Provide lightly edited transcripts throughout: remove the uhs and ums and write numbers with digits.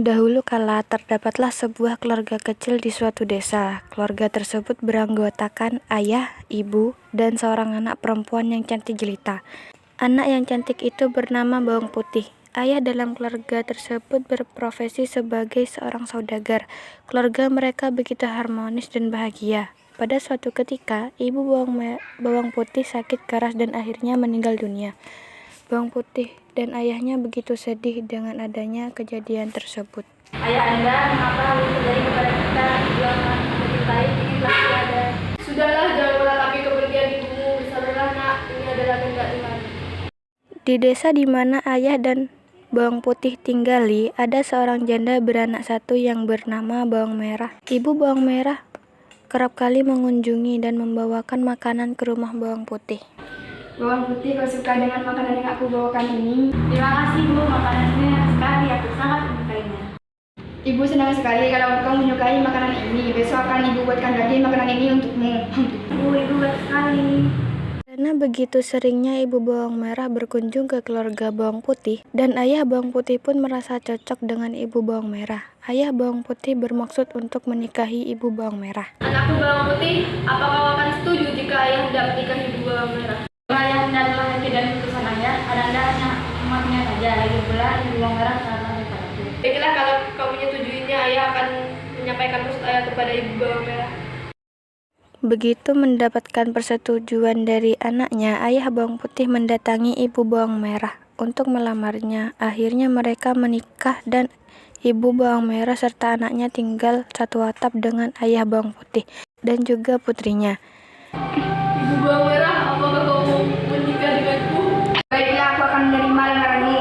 Dahulu kala terdapatlah sebuah keluarga kecil di suatu desa. Keluarga tersebut beranggotakan ayah, ibu, dan seorang anak perempuan yang cantik jelita. Anak yang cantik itu bernama Bawang Putih. Ayah dalam keluarga tersebut berprofesi sebagai seorang saudagar. Keluarga mereka begitu harmonis dan bahagia. Pada suatu ketika, ibu Bawang Putih sakit keras dan akhirnya meninggal dunia. Bawang Putih dan ayahnya begitu sedih dengan adanya kejadian tersebut. Ayah Anda, mengapa harus terjadi kepada kita? Jangan lebih baik inilah tiada. Sudahlah, jangan meratapi kepergian ibumu. Bersabarlah nak, ini adalah kehendak Tuhan. Di desa di mana ayah dan Bawang Putih tinggali, ada seorang janda beranak satu yang bernama Bawang Merah. Ibu Bawang Merah kerap kali mengunjungi dan membawakan makanan ke rumah Bawang Putih. Bawang Putih, kau suka dengan makanan yang aku bawakan ini? Terima kasih Bu, makanannya enak sekali. Aku sangat menyukainya. Ibu senang sekali kalau kau menyukai makanan ini. Besok akan Ibu buatkan lagi makanan ini untukmu. Ibu baik sekali. Karena begitu seringnya ibu Bawang Merah berkunjung ke keluarga Bawang Putih, dan ayah Bawang Putih pun merasa cocok dengan ibu Bawang Merah. Ayah Bawang Putih bermaksud untuk menikahi ibu Bawang Merah. Anakku Bawang Putih, apa kau akan setuju jika ayah hendak menikahi ibu Bawang Merah? Ayah hendak adalah hati dan keputusan ayah. Anda hanya umatnya saja. Lagi pula ibu Bawang Merah sangat padaku. Baiklah, kalau kau menyetujuinya, ayah akan menyampaikan maksud ayah kepada ibu Bawang Merah. Begitu mendapatkan persetujuan dari anaknya, ayah Bawang Putih mendatangi ibu Bawang Merah untuk melamarnya. Akhirnya mereka menikah dan ibu Bawang Merah serta anaknya tinggal satu atap dengan ayah Bawang Putih dan juga putrinya. Ibu Bawang Merah, apakah kau mau menikah denganku? Baiklah, aku akan menerima lamaranmu.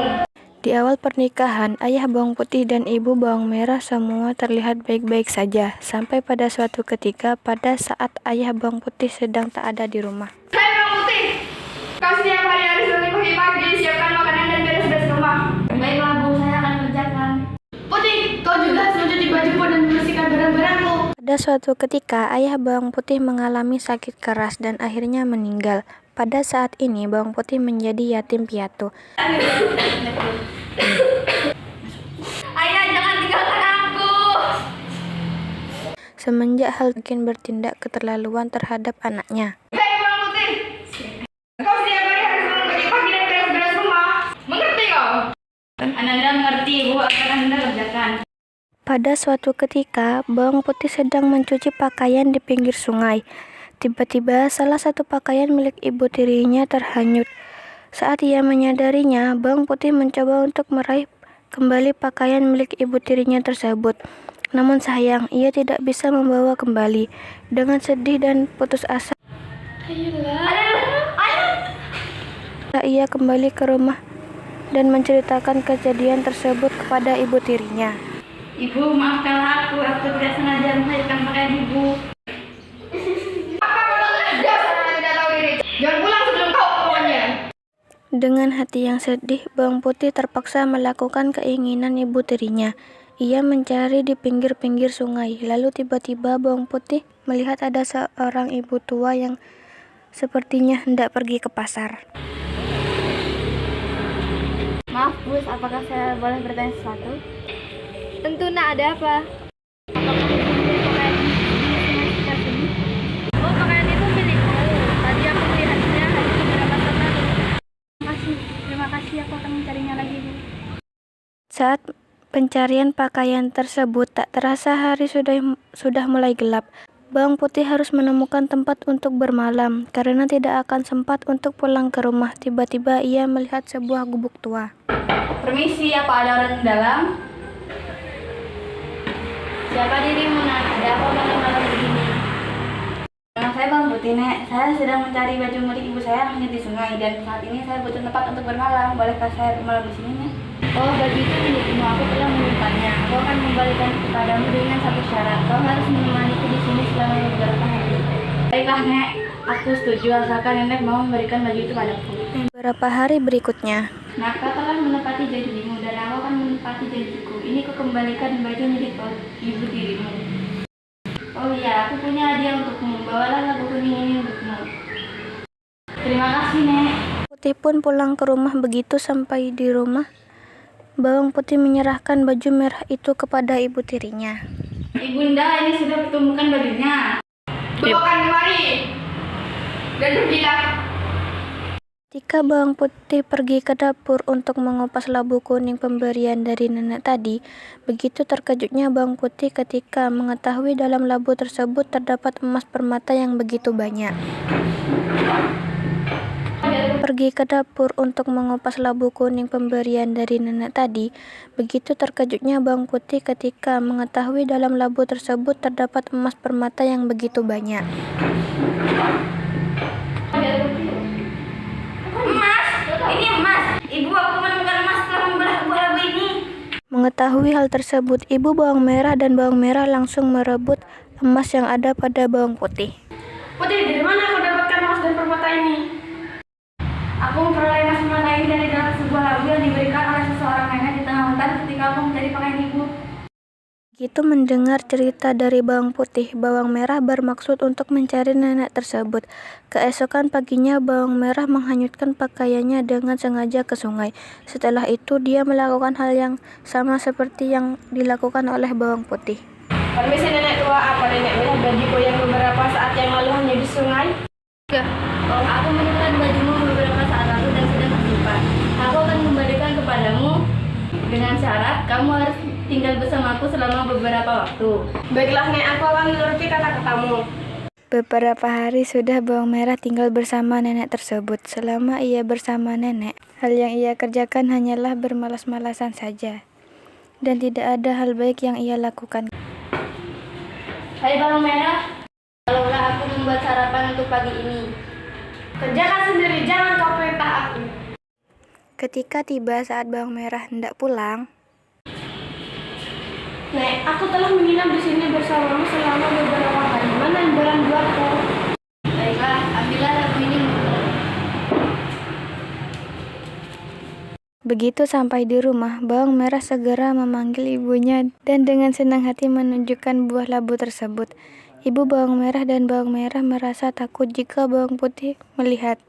Di awal pernikahan, ayah Bawang Putih dan ibu Bawang Merah semua terlihat baik-baik saja, sampai pada suatu ketika pada saat ayah Bawang Putih sedang tak ada di rumah. Hai Bawang Putih, kau setiap hari harus bangun pagi-pagi, siapkan makanan dan beres-beres rumah. Baiklah Bu, saya akan kerjakan. Putih, kau juga harus mencuci bajumu dan membersihkan barang-barangmu. Pada suatu ketika, ayah Bawang Putih mengalami sakit keras dan akhirnya meninggal. Pada saat ini, Bawang Putih menjadi yatim piatu. Ayah, jangan tinggalkan aku. Semenjak hal makin bertindak keterlaluan terhadap anaknya. Hei Bawang Putih, kau setiap hari harus bangun pagi-pagi dan beres-beres rumah. Mengerti kau? Ananda mengerti, Bu, akan Anda kerjakan. Pada suatu ketika, Bawang Putih sedang mencuci pakaian di pinggir sungai. Tiba-tiba, salah satu pakaian milik ibu tirinya terhanyut. Saat ia menyadarinya, Bawang Putih mencoba untuk meraih kembali pakaian milik ibu tirinya tersebut. Namun sayang, ia tidak bisa membawa kembali. Dengan sedih dan putus asa, ia kembali ke rumah dan menceritakan kejadian tersebut kepada ibu tirinya. Ibu, maafkanlah aku tidak sengaja melahirkan pakaian ibu. Jangan pulang sebelum kau pokoknya. Dengan hati yang sedih, Bawang Putih terpaksa melakukan keinginan ibu tirinya. Ia mencari di pinggir-pinggir sungai. Lalu tiba-tiba Bawang Putih melihat ada seorang ibu tua yang sepertinya hendak pergi ke pasar. Maaf Bu, apakah saya boleh bertanya sesuatu? Tentu nak, ada apa? Apakah ibu membeli pakaian ini sekitar sini? Oh, pakaian itu milikku. Tadi aku melihatnya hanya beberapa saat lalu. Terima kasih, aku akan mencarinya lagi Bu. Saat pencarian pakaian tersebut tak terasa hari sudah mulai gelap. Bawang Putih harus menemukan tempat untuk bermalam karena tidak akan sempat untuk pulang ke rumah. Tiba-tiba ia melihat sebuah gubuk tua. Permisi, apa ada orang di dalam? Siapa dirimu, Nak? Ada apa malam-malam begini? Nama saya Bawang Putih, Nek. Saya sedang mencari baju milik ibu saya yang hanyut di sungai dan saat ini saya butuh tempat untuk bermalam. Bolehkah saya bermalam di sini, Nek? Oh, baju itu milikmu. Aku telah menyimpannya. Aku akan membalikan kepadamu dengan satu syarat. Kau harus menemaniku di sini selama beberapa hari. Baiklah, Nek. Aku setuju asalkan Nenek mau memberikan baju itu padaku. Beberapa hari berikutnya, Nah, kau telah menepati janjimu dan aku akan menepati janjiku. Ini kau kembalikan baju milik ibu dirimu. Oh iya, aku punya hadiah untukmu. Bawalah labu kuning ini untukmu. Terima kasih, Nek. Putih pun pulang ke rumah. Begitu sampai di rumah, Bawang putih menyerahkan baju merah itu kepada ibu tirinya. Ibunda, ini sudah kutemukan bajunya. Bawakan kemari dan pergilah. Ketika bawang putih pergi ke dapur untuk mengupas labu kuning pemberian dari nenek tadi, begitu terkejutnya bawang putih ketika mengetahui dalam labu tersebut terdapat emas permata yang begitu banyak. Pergi ke dapur untuk mengupas labu kuning pemberian dari nenek tadi, begitu terkejutnya bawang putih ketika mengetahui dalam labu tersebut terdapat emas permata yang begitu banyak. Emas, ini emas. Ibu, aku menemukan emas setelah membelah buah labu ini. Mengetahui hal tersebut, ibu bawang merah dan bawang merah langsung merebut emas yang ada pada bawang putih. Putih, dari mana kau dapatkan emas dan permata ini? Aku memperoleh emas permata ini dari dalam sebuah labu yang diberikan oleh seseorang nenek di tengah hutan ketika aku mencari pakaian ibu. Begitu mendengar cerita dari bawang putih, bawang merah bermaksud untuk mencari nenek tersebut. Keesokan paginya, bawang merah menghanyutkan pakaiannya dengan sengaja ke sungai. Setelah itu, dia melakukan hal yang sama seperti yang dilakukan oleh bawang putih. Permisi nenek tua, apa nenek melihat bajuku yang beberapa saat yang lalu hanya di sungai? Ya, kalau aku menemukan bajumu beberapa saat lalu dan sedang tersimpan, aku akan kembalikan kepadamu dengan syarat kamu harus tinggal bersamaku selama beberapa waktu. Baiklah nek, aku akan menuruti kata-katamu. Beberapa hari sudah bawang merah tinggal bersama nenek tersebut. Selama ia bersama nenek, hal yang ia kerjakan hanyalah bermalas-malasan saja. Dan tidak ada hal baik yang ia lakukan. Hai bawang merah, tolonglah aku membuat sarapan untuk pagi ini. Kerjakan sendiri, jangan kau perintah aku. Ketika tiba saat bawang merah hendak pulang, Nek, aku telah menginap di sini bersamamu selama beberapa hari. Mana imbalan buatku? Baiklah, ambillah labu ini. begitu sampai di rumah, bawang merah segera memanggil ibunya dan dengan senang hati menunjukkan buah labu tersebut. Ibu bawang merah dan bawang merah merasa takut jika bawang putih melihat.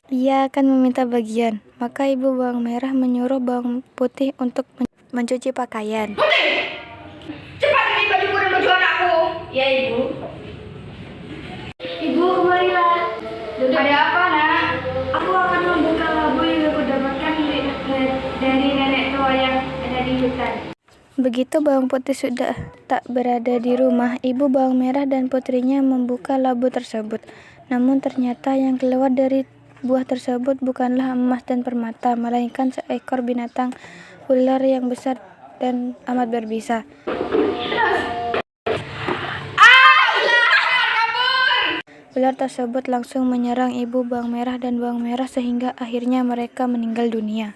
Ia akan meminta bagian, maka ibu bawang merah menyuruh bawang putih untuk mencuci pakaian. Putih! Cepat ini bajuku dan baju anakku. Ya ibu. Ibu, kemarilah. Ada apa nak? Aku akan membuka labu yang aku dapatkan dari nenek tua yang ada di hutan. Begitu bawang putih sudah tak berada di rumah, ibu bawang merah dan putrinya membuka labu tersebut. Namun ternyata yang keluar dari buah tersebut bukanlah emas dan permata, melainkan seekor binatang ular yang besar dan amat berbisa. Ular tersebut langsung menyerang ibu bawang merah dan bawang merah sehingga akhirnya mereka meninggal dunia.